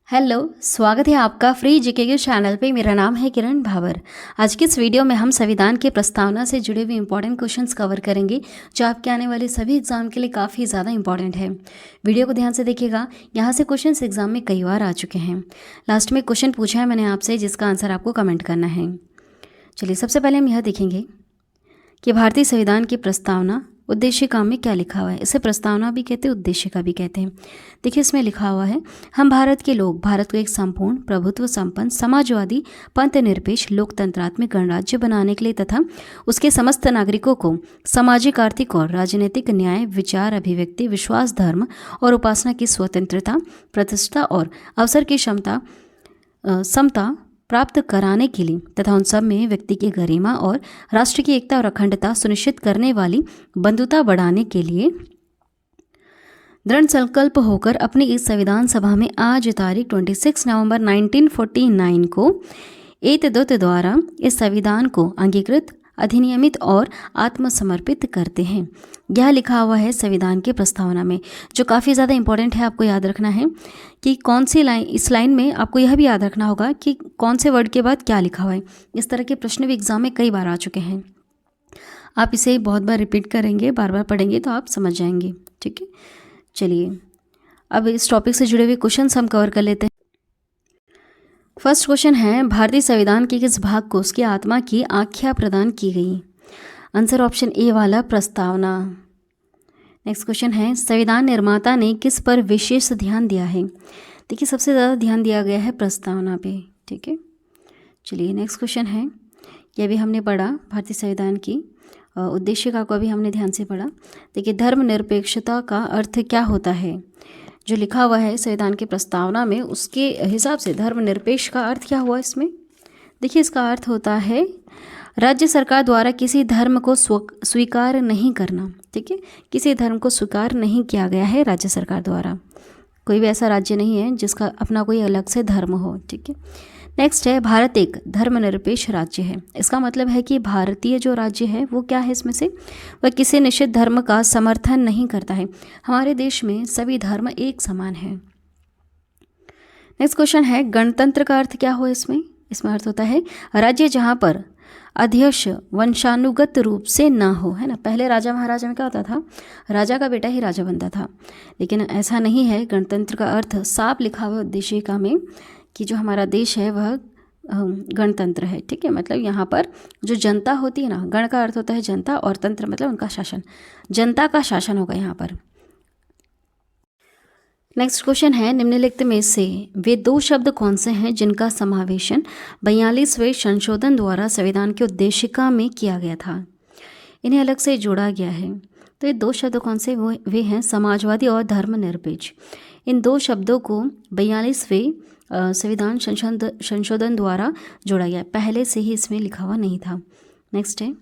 Hello, स्वागत है आपका फ्री जीके के चैनल पे। मेरा नाम है किरण भावर। आज की इस वीडियो में हम संविधान की प्रस्तावना से जुड़े हुए इंपॉर्टेंट क्वेश्चंस कवर करेंगे जो आपके आने वाले सभी एग्जाम के लिए काफ़ी ज़्यादा इंपॉर्टेंट है। वीडियो को ध्यान से देखिएगा। यहाँ से क्वेश्चंस एग्जाम में कई बार आ चुके हैं। लास्ट में क्वेश्चन पूछा है मैंने आपसे, जिसका आंसर आपको कमेंट करना है। चलिए, सबसे पहले हम यह देखेंगे कि भारतीय संविधान की प्रस्तावना उद्देशिका में क्या लिखा हुआ है। इसे प्रस्तावना भी कहते हैं, उद्देशिका भी कहते हैं। देखिए, इसमें लिखा हुआ है, हम भारत के लोग भारत को एक संपूर्ण प्रभुत्व संपन्न समाजवादी पंथ निरपेक्ष लोकतंत्रात्मक गणराज्य बनाने के लिए तथा उसके समस्त नागरिकों को सामाजिक, आर्थिक और राजनीतिक न्याय, विचार, अभिव्यक्ति, विश्वास, धर्म और उपासना की स्वतंत्रता, प्रतिष्ठा और अवसर की समता प्राप्त कराने के लिए तथा उन सब में व्यक्ति की गरिमा और राष्ट्र की एकता और अखंडता सुनिश्चित करने वाली बंधुता बढ़ाने के लिए दृढ़ संकल्प होकर अपनी इस संविधान सभा में आज तारीख 26 नवंबर 1949 को एतद्वत् द्वारा इस संविधान को अंगीकृत, अधिनियमित और आत्मसमर्पित करते हैं। यह लिखा हुआ है संविधान की प्रस्तावना में, जो काफ़ी ज़्यादा इंपॉर्टेंट है। आपको याद रखना है कि कौन सी लाइन, इस लाइन में आपको यह भी याद रखना होगा कि कौन से वर्ड के बाद क्या लिखा हुआ है। इस तरह के प्रश्न भी एग्जाम में कई बार आ चुके हैं। आप इसे बहुत बार रिपीट करेंगे, बार बार पढ़ेंगे तो आप समझ जाएंगे। ठीक है, चलिए अब इस टॉपिक से जुड़े हुए क्वेश्चन हम कवर कर लेते हैं। फर्स्ट क्वेश्चन है, भारतीय संविधान के किस भाग को उसकी आत्मा की आख्या प्रदान की गई? आंसर ऑप्शन ए वाला, प्रस्तावना। नेक्स्ट क्वेश्चन है, संविधान निर्माता ने किस पर विशेष ध्यान दिया है? देखिए, सबसे ज़्यादा ध्यान दिया गया है प्रस्तावना पे। ठीक है, चलिए नेक्स्ट क्वेश्चन है, यह भी हमने पढ़ा, भारतीय संविधान की उद्देशिका को भी हमने ध्यान से पढ़ा। देखिए, धर्मनिरपेक्षता का अर्थ क्या होता है? जो लिखा हुआ है संविधान की प्रस्तावना में, उसके हिसाब से धर्मनिरपेक्ष का अर्थ क्या हुआ इसमें? देखिए, इसका अर्थ होता है राज्य सरकार द्वारा किसी धर्म को स्वीकार नहीं करना। ठीक है, किसी धर्म को स्वीकार नहीं किया गया है राज्य सरकार द्वारा। कोई भी ऐसा राज्य नहीं है जिसका अपना कोई अलग से धर्म हो। ठीक है, नेक्स्ट है, भारत एक धर्मनिरपेक्ष राज्य है। इसका मतलब है कि भारतीय जो राज्य है वो क्या है, इसमें से वह किसी निश्चित धर्म का समर्थन नहीं करता है। हमारे देश में सभी धर्म एक समान है। नेक्स्ट क्वेश्चन है, गणतंत्र का अर्थ क्या हो इसमें? इसमें अर्थ होता है राज्य जहाँ पर अध्यक्ष वंशानुगत रूप से ना हो, है ना। पहले राजा महाराजा में क्या होता था, राजा का बेटा ही राजा बनता था, लेकिन ऐसा नहीं है। गणतंत्र का अर्थ साफ लिखा हुआ उद्देशिका में कि जो हमारा देश है वह गणतंत्र है। ठीक है, मतलब यहाँ पर जो जनता होती है ना, गण का अर्थ होता है जनता और तंत्र मतलब उनका शासन, जनता का शासन होगा यहाँ पर। नेक्स्ट क्वेश्चन है, निम्नलिखित में से वे दो शब्द कौन से हैं जिनका समावेशन 42वें संशोधन द्वारा संविधान की उद्देशिका में किया गया था? इन्हें अलग से जोड़ा गया है। तो ये दो शब्द कौन से? वे हैं समाजवादी और धर्मनिरपेक्ष। इन दो शब्दों को 42वें संविधान संशोधन द्वारा जोड़ा गया, पहले से ही इसमें लिखा हुआ नहीं था। नेक्स्ट है,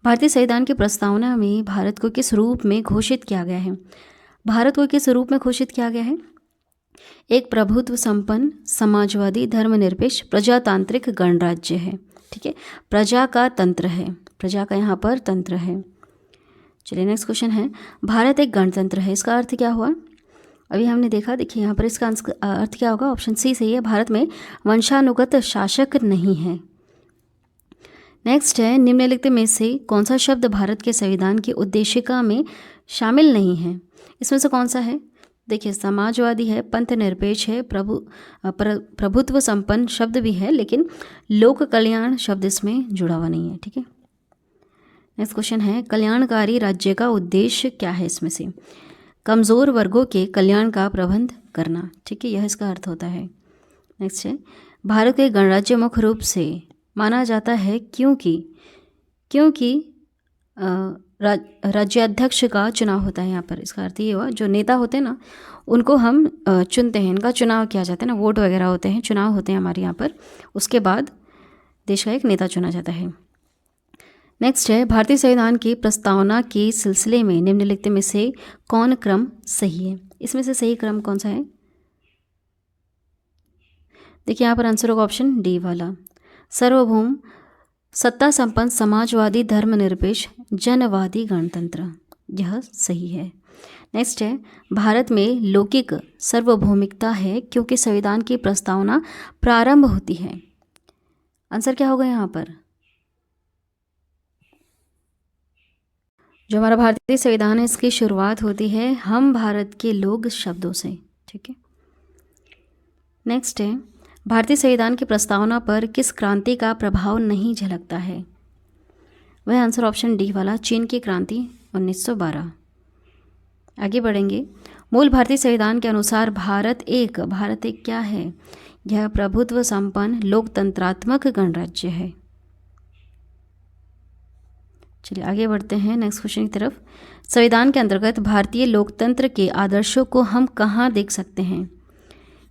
भारतीय संविधान की प्रस्तावना में भारत को किस रूप में घोषित किया गया है? भारत को किस रूप में घोषित किया गया है? एक प्रभुत्व संपन्न समाजवादी धर्मनिरपेक्ष प्रजातांत्रिक गणराज्य है। ठीक है, प्रजा का तंत्र है, प्रजा का यहाँ पर तंत्र है। चलिए नेक्स्ट क्वेश्चन है, भारत एक गणतंत्र है। इसका अर्थ क्या हुआ? अभी हमने देखा। देखिए, यहाँ पर इसका अर्थ क्या होगा? ऑप्शन सी सही है, भारत में वंशानुगत शासक नहीं है। नेक्स्ट है, निम्नलिखित में से कौन सा शब्द भारत के संविधान की उद्देशिका में शामिल नहीं है? इसमें से कौन सा है? देखिए, समाजवादी है, पंथ निरपेक्ष है, प्रभुत्व संपन्न शब्द भी है, लेकिन लोक कल्याण शब्द इसमें जुड़ा हुआ नहीं है। ठीक है, नेक्स्ट क्वेश्चन है, कल्याणकारी राज्य का उद्देश्य क्या है? इसमें से कमज़ोर वर्गों के कल्याण का प्रबंध करना। ठीक है, यह इसका अर्थ होता है। नेक्स्ट है, भारत के गणराज्य मुख्य रूप से माना जाता है क्योंकि राज्याध्यक्ष का चुनाव होता है। यहाँ पर इसका अर्थ ये हुआ, जो नेता होते हैं ना उनको हम चुनते हैं, इनका चुनाव किया जाता है ना, वोट वगैरह होते हैं, चुनाव होते हैं हमारे यहाँ पर, उसके बाद देश का एक नेता चुना जाता है। नेक्स्ट है, भारतीय संविधान की प्रस्तावना के सिलसिले में निम्नलिखित में से कौन क्रम सही है? इसमें से सही क्रम कौन सा है? देखिए, यहाँ पर आंसर होगा ऑप्शन डी वाला, सार्वभौम सत्ता संपन्न समाजवादी धर्मनिरपेक्ष जनवादी गणतंत्र। यह सही है। नेक्स्ट है, भारत में लौकिक सार्वभौमिकता है क्योंकि संविधान की प्रस्तावना प्रारंभ होती है। आंसर क्या होगा यहाँ पर? जो हमारा भारतीय संविधान है इसकी शुरुआत होती है हम भारत के लोग शब्दों से। ठीक है। नेक्स्ट है, भारतीय संविधान की प्रस्तावना पर किस क्रांति का प्रभाव नहीं झलकता है? वह आंसर ऑप्शन डी वाला, चीन की क्रांति 1912। आगे बढ़ेंगे। मूल भारतीय संविधान के अनुसार भारत एक क्या है? यह प्रभुत्व संपन्न लोकतंत्रात्मक गणराज्य है। चलिए आगे बढ़ते हैं नेक्स्ट क्वेश्चन की तरफ। संविधान के अंतर्गत भारतीय लोकतंत्र के आदर्शों को हम कहाँ देख सकते हैं?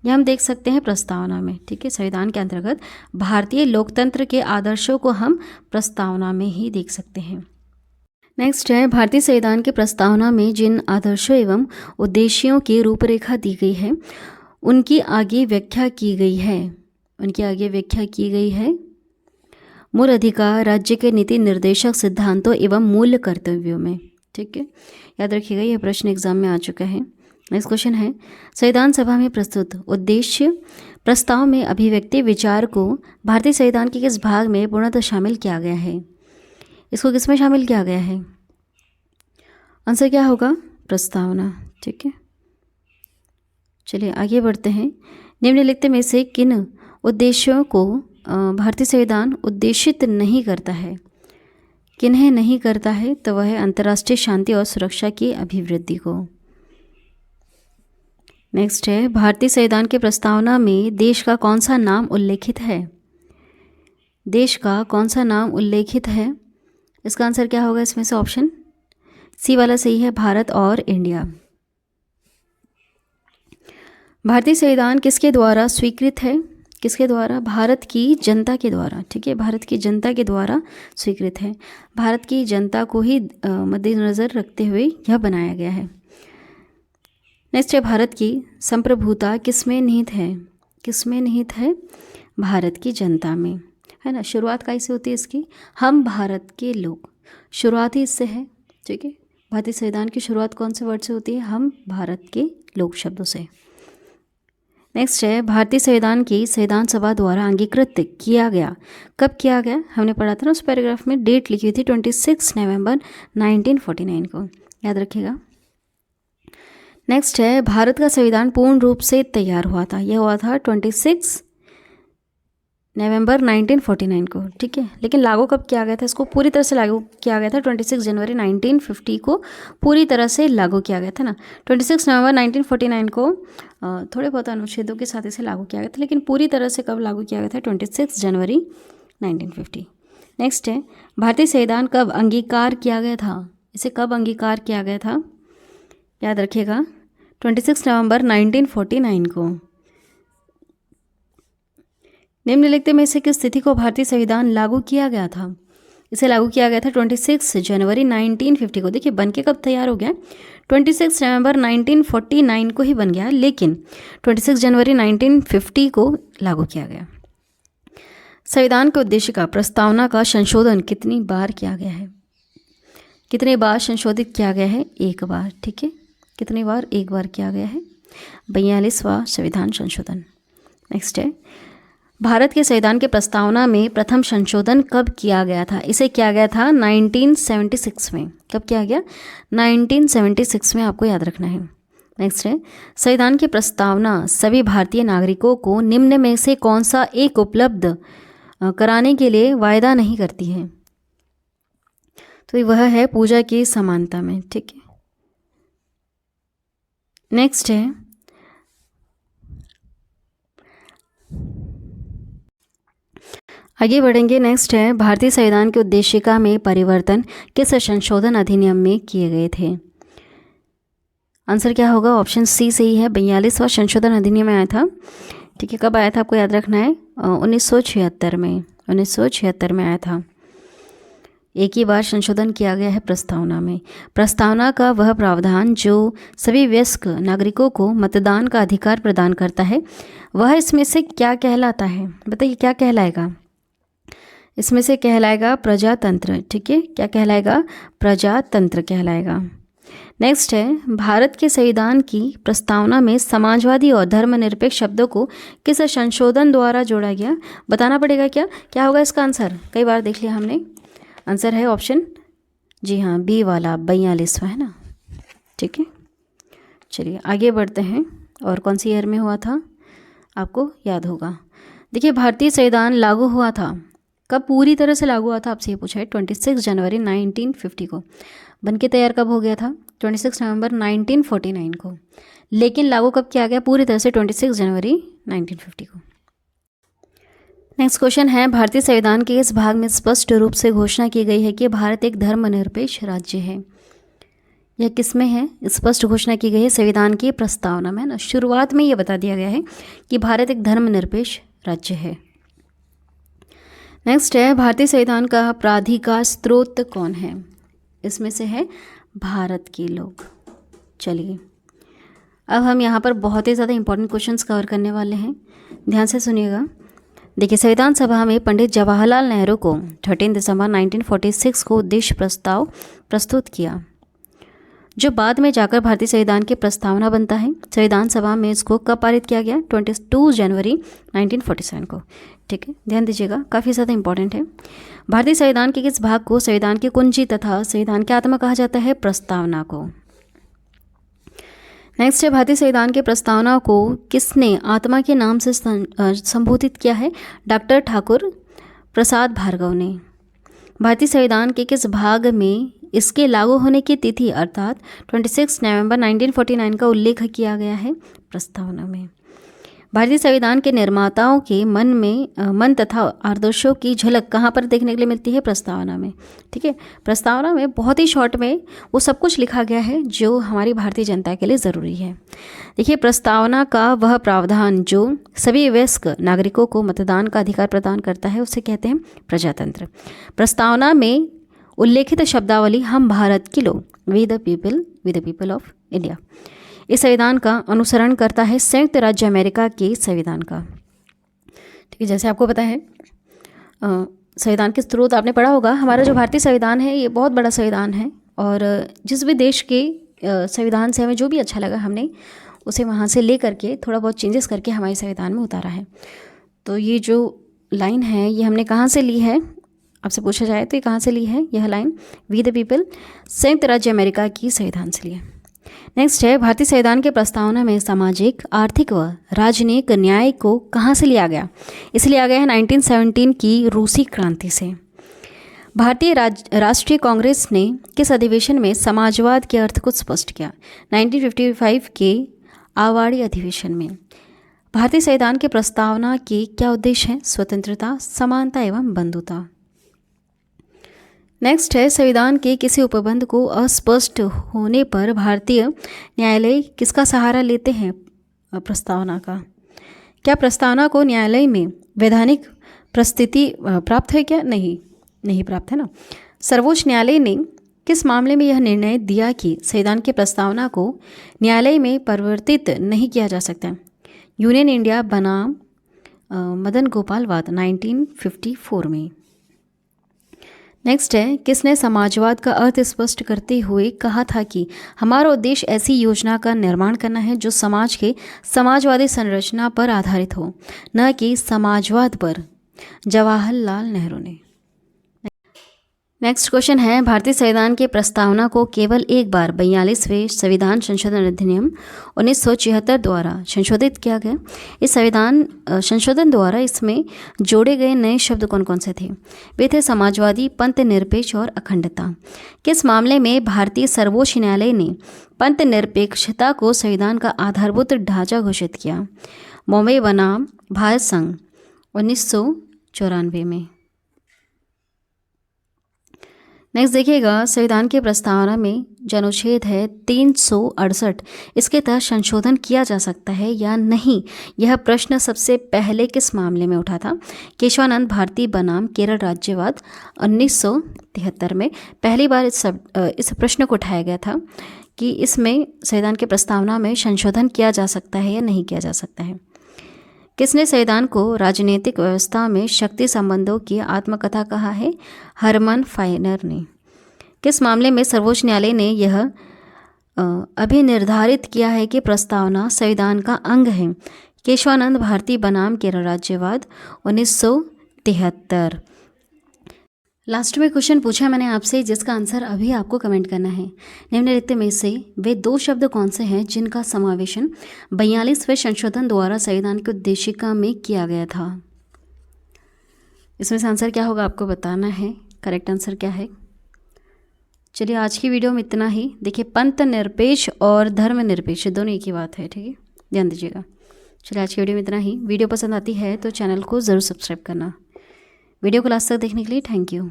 यह हम देख सकते हैं प्रस्तावना में। ठीक है, संविधान के अंतर्गत भारतीय लोकतंत्र के आदर्शों को हम प्रस्तावना में ही देख सकते हैं। नेक्स्ट है, भारतीय संविधान की प्रस्तावना में जिन आदर्शों एवं उद्देश्यों की रूपरेखा दी गई है उनकी आगे व्याख्या की गई है। मूल अधिकार, राज्य के नीति निर्देशक सिद्धांतों एवं मूल कर्तव्यों में। ठीक है, याद रखिएगा, यह प्रश्न एग्जाम में आ चुका है। नेक्स्ट क्वेश्चन है, संविधान सभा में प्रस्तुत उद्देश्य प्रस्ताव में अभिव्यक्ति विचार को भारतीय संविधान के किस भाग में पूर्णतः शामिल किया गया है? इसको किस में शामिल किया गया है? आंसर क्या होगा? प्रस्तावना। ठीक है, चलिए आगे बढ़ते हैं। निम्नलिखित में से किन उद्देश्यों को भारतीय संविधान उद्देशित नहीं करता है? किन्हें नहीं करता है? तो वह है अंतर्राष्ट्रीय शांति और सुरक्षा की अभिवृद्धि को। नेक्स्ट है, भारतीय संविधान की प्रस्तावना में देश का कौन सा नाम उल्लेखित है? देश का कौन सा नाम उल्लेखित है? इसका आंसर क्या होगा? इसमें से ऑप्शन सी वाला सही है, भारत और इंडिया। भारतीय संविधान किसके द्वारा स्वीकृत है? किसके द्वारा? भारत की जनता के द्वारा। ठीक है, भारत की जनता के द्वारा स्वीकृत है। भारत की जनता को ही मद्देनज़र रखते हुए यह बनाया गया है। नेक्स्ट है, भारत की संप्रभुता किसमें निहित है? किसमें निहित है? भारत की जनता में, है ना। शुरुआत कैसे होती है इसकी? हम भारत के लोग, शुरुआत ही इससे है। ठीक है, भारतीय संविधान की शुरुआत कौन से वर्ड से होती है? हम भारत के लोग शब्दों से। नेक्स्ट है, भारतीय संविधान की संविधान सभा द्वारा अंगीकृत किया गया, कब किया गया? हमने पढ़ा था ना उस पैराग्राफ में, डेट लिखी हुई थी 26 नवंबर 1949 को, याद रखिएगा। नेक्स्ट है, भारत का संविधान पूर्ण रूप से तैयार हुआ था, यह हुआ था 26 नवंबर 1949 को। ठीक है, लेकिन लागू कब किया गया था? इसको पूरी तरह से लागू किया गया था 26 जनवरी 1950 को पूरी तरह से लागू किया गया था ना। 26 नवंबर 1949 को थोड़े बहुत अनुच्छेदों के साथ इसे लागू किया गया था, लेकिन पूरी तरह से कब लागू किया गया था? 26 जनवरी 1950। नेक्स्ट है, भारतीय संविधान कब अंगीकार किया गया था? इसे कब अंगीकार किया गया था? याद रखिएगा, 26 नवंबर 1949 को। निम्नलिखित में से किस तिथि को भारतीय संविधान लागू किया गया था? इसे लागू किया गया था 26 जनवरी 1950 को। देखिए बन के कब तैयार हो गया? 26 नवंबर 1949 को ही बन गया, लेकिन 26 जनवरी 1950 को लागू किया गया। संविधान के उद्देश्य का प्रस्तावना का संशोधन कितनी बार किया गया है? कितने बार संशोधित किया गया है? एक बार। ठीक है, कितनी बार? एक बार किया गया है, 42वां संविधान संशोधन। नेक्स्ट है, भारत के संविधान के प्रस्तावना में प्रथम संशोधन कब किया गया था? इसे किया गया था 1976 में। कब किया गया? 1976 में, आपको याद रखना है। नेक्स्ट है, संविधान की प्रस्तावना सभी भारतीय नागरिकों को निम्न में से कौन सा एक उपलब्ध कराने के लिए वायदा नहीं करती है? तो वह है पूजा की समानता में। ठीक है, नेक्स्ट है, आगे बढ़ेंगे। नेक्स्ट है, भारतीय संविधान की उद्देशिका में परिवर्तन किस संशोधन अधिनियम में किए गए थे? आंसर क्या होगा? ऑप्शन सी सही है, 42वां संशोधन अधिनियम में आया था। ठीक है, कब आया था आपको याद रखना है, 1976 में। 1976 में आया था। एक ही बार संशोधन किया गया है प्रस्तावना में। प्रस्तावना का वह प्रावधान जो सभी वयस्क नागरिकों को मतदान का अधिकार प्रदान करता है, वह इसमें से क्या कहलाता है? बताइए क्या कहलाएगा? इसमें से कहलाएगा प्रजातंत्र। ठीक है, क्या कहलाएगा? प्रजातंत्र कहलाएगा। नेक्स्ट है, भारत के संविधान की प्रस्तावना में समाजवादी और धर्मनिरपेक्ष शब्दों को किस संशोधन द्वारा जोड़ा गया? बताना पड़ेगा। क्या क्या होगा इसका आंसर? कई बार देख लिया हमने। आंसर है ऑप्शन, जी हाँ, बी वाला 42वां, है ना। ठीक है, चलिए आगे बढ़ते हैं। और कौन सी ईयर में हुआ था आपको याद होगा। देखिए, भारतीय संविधान लागू हुआ था कब, पूरी तरह से लागू हुआ था आपसे ये पूछा है 26 जनवरी 1950 को। बनके तैयार कब हो गया था? 26 नवंबर 1949 को। लेकिन लागू कब किया गया पूरी तरह से? 26 जनवरी 1950 को। नेक्स्ट क्वेश्चन है, भारतीय संविधान के इस भाग में स्पष्ट रूप से घोषणा की गई है कि भारत एक धर्मनिरपेक्ष राज्य है। यह किस में है? स्पष्ट घोषणा की गई है संविधान की प्रस्तावना में, ना। शुरुआत में यह बता दिया गया है कि भारत एक धर्मनिरपेक्ष राज्य है। नेक्स्ट है, भारतीय संविधान का प्राधिकार स्रोत कौन है? इसमें से है भारत के लोग। चलिए अब हम यहाँ पर बहुत ही ज़्यादा इंपॉर्टेंट क्वेश्चंस कवर करने वाले हैं, ध्यान से सुनिएगा। देखिए, संविधान सभा में पंडित जवाहरलाल नेहरू को 13 दिसंबर 1946 को उद्देश्य प्रस्ताव प्रस्तुत किया, जो बाद में जाकर भारतीय संविधान की प्रस्तावना बनता है। संविधान सभा में इसको कब पारित किया गया? 22 जनवरी 1947 को। ठीक है, ध्यान दीजिएगा, काफ़ी ज़्यादा इंपॉर्टेंट है। भारतीय संविधान के किस भाग को संविधान की कुंजी तथा संविधान की आत्मा कहा जाता है? प्रस्तावना को। नेक्स्ट है, भारतीय संविधान की प्रस्तावना को किसने आत्मा के नाम से संबोधित किया है? डॉक्टर ठाकुर प्रसाद भार्गव ने। भारतीय संविधान के किस भाग में इसके लागू होने की तिथि अर्थात 26 नवंबर 1949 का उल्लेख किया गया है? प्रस्तावना में। भारतीय संविधान के निर्माताओं के मन तथा आदर्शों की झलक कहाँ पर देखने के लिए मिलती है? प्रस्तावना में। ठीक है, प्रस्तावना में बहुत ही शॉर्ट में वो सब कुछ लिखा गया है जो हमारी भारतीय जनता के लिए ज़रूरी है। देखिए, प्रस्तावना का वह प्रावधान जो सभी वयस्क नागरिकों को मतदान का अधिकार प्रदान करता है उसे कहते हैं प्रजातंत्र। प्रस्तावना में उल्लेखित शब्दावली हम भारत के लोग, we the people of India, इस संविधान का अनुसरण करता है संयुक्त राज्य अमेरिका के संविधान का। ठीक है, जैसे आपको पता है संविधान के स्रोत आपने पढ़ा होगा। हमारा जो भारतीय संविधान है ये बहुत बड़ा संविधान है और जिस भी देश के संविधान से हमें जो भी अच्छा लगा हमने उसे वहाँ से ले करके थोड़ा बहुत चेंजेस करके हमारे संविधान में उतारा है। तो ये जो लाइन है ये हमने कहाँ से ली है? आपसे पूछा जाए तो ये कहाँ से ली है? यह लाइन वी द पीपल संयुक्त राज्य अमेरिका की संविधान से ली है। नेक्स्ट है, भारतीय संविधान के प्रस्तावना में सामाजिक, आर्थिक व राजनीतिक न्याय को कहाँ से लिया गया? इसे लिया गया है 1917 की रूसी क्रांति से। भारतीय राष्ट्रीय कांग्रेस ने किस अधिवेशन में समाजवाद के अर्थ को स्पष्ट किया? 1955 के आवाड़ी अधिवेशन में। भारतीय संविधान के प्रस्तावना के क्या उद्देश्य हैं? स्वतंत्रता, समानता एवं बंधुता। नेक्स्ट है, संविधान के किसी उपबंध को अस्पष्ट होने पर भारतीय न्यायालय किसका सहारा लेते हैं? प्रस्तावना का। क्या प्रस्तावना को न्यायालय में वैधानिक प्रस्थिति प्राप्त है? क्या नहीं प्राप्त है ना। सर्वोच्च न्यायालय ने किस मामले में यह निर्णय दिया कि संविधान की प्रस्तावना को न्यायालय में परिवर्तित नहीं किया जा सकता? यूनियन इंडिया बनाम मदन गोपाल वाद 1954 में। नेक्स्ट है, किसने समाजवाद का अर्थ स्पष्ट करते हुए कहा था कि हमारा उद्देश्य ऐसी योजना का निर्माण करना है जो समाज के समाजवादी संरचना पर आधारित हो, न कि समाजवाद पर? जवाहरलाल नेहरू ने। नेक्स्ट क्वेश्चन है, भारतीय संविधान की प्रस्तावना को केवल एक बार 42वें संविधान संशोधन अधिनियम 1976 द्वारा संशोधित किया गया। इस संविधान संशोधन द्वारा इसमें जोड़े गए नए शब्द कौन कौन से थे? वे थे समाजवादी, पंथ निरपेक्ष और अखंडता। किस मामले में भारतीय सर्वोच्च न्यायालय ने पंथ निरपेक्षता को संविधान का आधारभूत ढांचा घोषित किया? बॉम्बे बनाम भारत संघ 1994 में। नेक्स्ट देखिएगा, संविधान की प्रस्तावना में जो अनुच्छेद है 368, इसके तहत संशोधन किया जा सकता है या नहीं? यह प्रश्न सबसे पहले किस मामले में उठा था? केशवानंद भारती बनाम केरल राज्यवाद 1973 में पहली बार इस प्रश्न को उठाया गया था कि इसमें संविधान की प्रस्तावना में संशोधन किया जा सकता है या नहीं किया जा सकता है। किसने संविधान को राजनीतिक व्यवस्था में शक्ति संबंधों की आत्मकथा कहा है? हरमन फाइनर ने। किस मामले में सर्वोच्च न्यायालय ने यह अभी निर्धारित किया है कि प्रस्तावना संविधान का अंग है। केशवानंद भारती बनाम केरल राज्यवाद 1973। लास्ट में क्वेश्चन पूछा मैंने आपसे, जिसका आंसर अभी आपको कमेंट करना है। निम्नलिखित में से वे दो शब्द कौन से हैं जिनका समावेशन 42वें संशोधन द्वारा संविधान की उद्देशिका में किया गया था? इसमें से आंसर क्या होगा आपको बताना है। करेक्ट आंसर क्या है? चलिए आज की वीडियो में इतना ही। देखिए, पंथ निरपेक्ष और धर्म निरपेक्ष दोनों एक ही बात है, ठीक है, ध्यान दीजिएगा। चलिए आज की वीडियो में इतना ही। वीडियो पसंद आती है तो चैनल को ज़रूर सब्सक्राइब करना। वीडियो को लास्ट तक देखने के लिए थैंक यू।